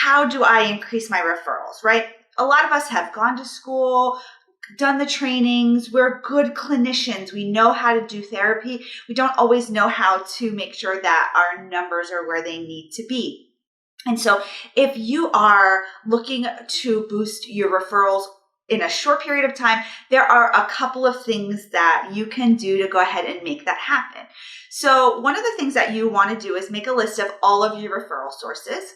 how do I increase my referrals, right? A lot of us have gone to school, done the trainings. We're good clinicians. We know how to do therapy. We don't always know how to make sure that our numbers are where they need to be. And so if you are looking to boost your referrals in a short period of time, there are a couple of things that you can do to go ahead and make that happen. So one of the things that you want to do is make a list of all of your referral sources.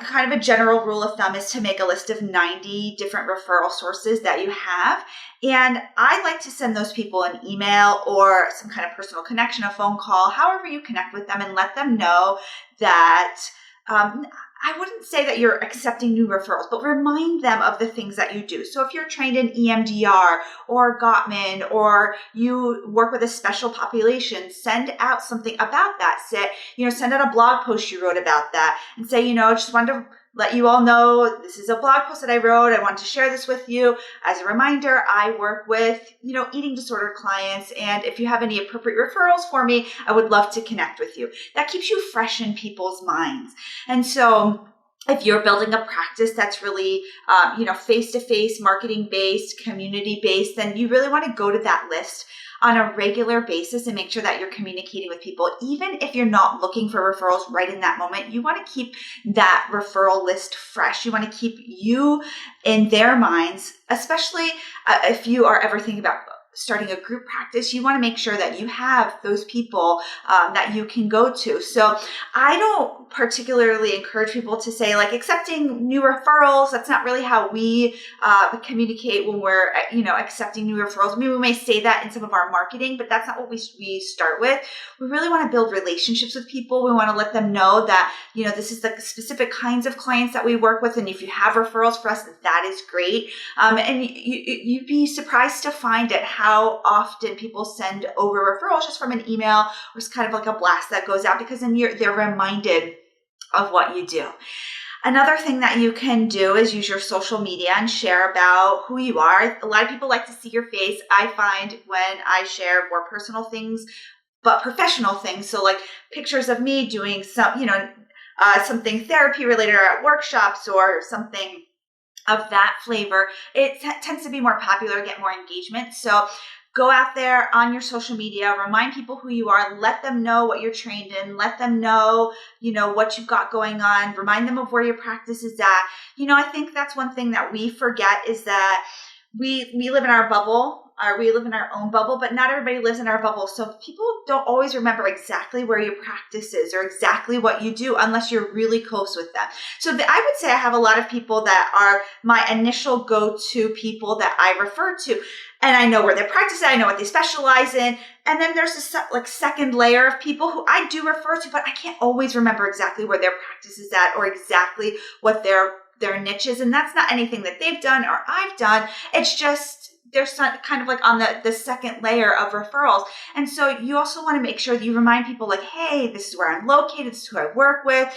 Kind of a general rule of thumb is to make a list of 90 different referral sources that you have. And I like to send those people an email or some kind of personal connection, a phone call, however you connect with them, and let them know that I wouldn't say that you're accepting new referrals, but remind them of the things that you do. So if you're trained in EMDR or Gottman, or you work with a special population, send out something about that. Send out a blog post you wrote about that and say, just wanted to let you all know this is a blog post that I wrote. I want to share this with you. As a reminder, I work with, eating disorder clients. And if you have any appropriate referrals for me, I would love to connect with you. That keeps you fresh in people's minds. And so if you're building a practice that's really, face-to-face, marketing-based, community-based, then you really want to go to that list on a regular basis and make sure that you're communicating with people. Even if you're not looking for referrals right in that moment, you want to keep that referral list fresh. You want to keep you in their minds, especially if you are ever thinking about starting a group practice. You want to make sure that you have those people that you can go to. So I don't particularly encourage people to say accepting new referrals. That's not really how we communicate when we're accepting new referrals. Maybe we may say that in some of our marketing, but that's not what we start with. We really want to build relationships with people. We want to let them know that this is the specific kinds of clients that we work with, and if you have referrals for us, that is great. And you'd be surprised to find it how often people send over referrals just from an email, or it's kind of like a blast that goes out, because then they're reminded of what you do. Another thing that you can do is use your social media and share about who you are. A lot of people like to see your face. I find when I share more personal things, but professional things, so like pictures of me doing something therapy related or at workshops or something of that flavor, it tends to be more popular, get more engagement. So go out there on your social media, remind people who you are, let them know what you're trained in, let them know, what you've got going on, remind them of where your practice is at. I think that's one thing that we forget is that we live in our bubble. We live in our own bubble, but not everybody lives in our bubble. So people don't always remember exactly where your practice is or exactly what you do unless you're really close with them. So I would say I have a lot of people that are my initial go-to people that I refer to. And I know where they practice at, I know what they specialize in. And then there's this second layer of people who I do refer to, but I can't always remember exactly where their practice is at or exactly what their niche is. And that's not anything that they've done or I've done. It's just there's kind of like on the second layer of referrals. And so you also want to make sure that you remind people hey, this is where I'm located, this is who I work with,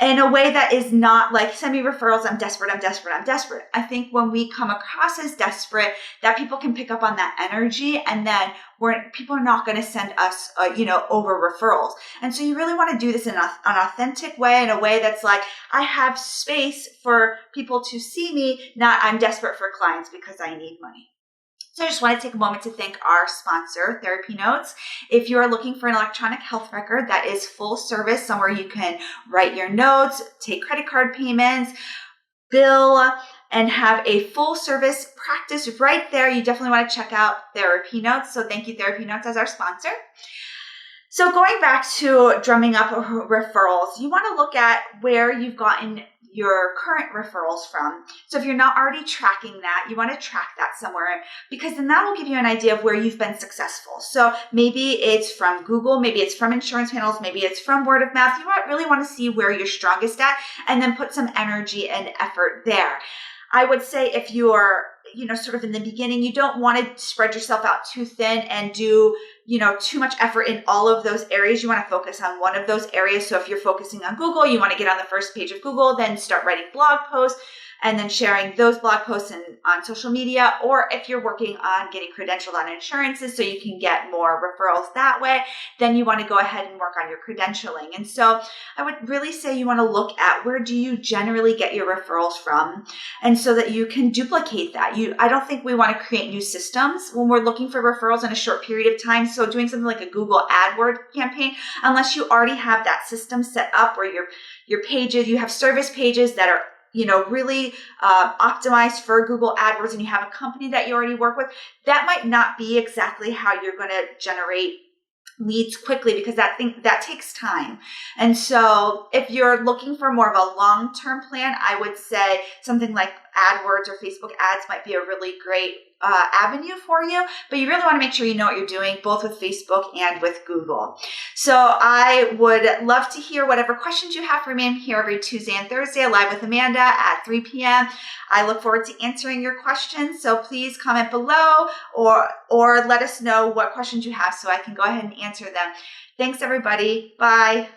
in a way that is not like, send me referrals, I'm desperate. I think when we come across as desperate, that people can pick up on that energy, and then people are not going to send us, over referrals. And so you really want to do this in an authentic way, in a way that's like, I have space for people to see me, not I'm desperate for clients because I need money. So I just want to take a moment to thank our sponsor, TherapyNotes. If you're looking for an electronic health record that is full service, somewhere you can write your notes, take credit card payments, bill, and have a full service practice right there, you definitely want to check out TherapyNotes. So thank you, TherapyNotes, as our sponsor. So going back to drumming up referrals, you want to look at where you've gotten your current referrals from. So if you're not already tracking that, you want to track that somewhere, because then that will give you an idea of where you've been successful. So maybe it's from Google, maybe it's from insurance panels, maybe it's from word of mouth. You really want to see where you're strongest at and then put some energy and effort there. I would say if you're, sort of in the beginning, you don't want to spread yourself out too thin and do, too much effort in all of those areas. You want to focus on one of those areas. So if you're focusing on Google, you want to get on the first page of Google, then start writing blog posts and then sharing those blog posts on social media. Or if you're working on getting credentialed on insurances so you can get more referrals that way, then you want to go ahead and work on your credentialing. And so I would really say you want to look at where do you generally get your referrals from, and so that you can duplicate that. I don't think we want to create new systems when we're looking for referrals in a short period of time. So doing something like a Google AdWords campaign, unless you already have that system set up where your pages, you have service pages that are really optimized for Google AdWords, and you have a company that you already work with, that might not be exactly how you're going to generate leads quickly, because that takes time. And so if you're looking for more of a long-term plan, I would say something like AdWords or Facebook ads might be a really great avenue for you, but you really want to make sure you know what you're doing both with Facebook and with Google. So I would love to hear whatever questions you have for me. I'm here every Tuesday and Thursday live with Amanda at 3 p.m. I look forward to answering your questions. So please comment below or let us know what questions you have so I can go ahead and answer them. Thanks, everybody. Bye.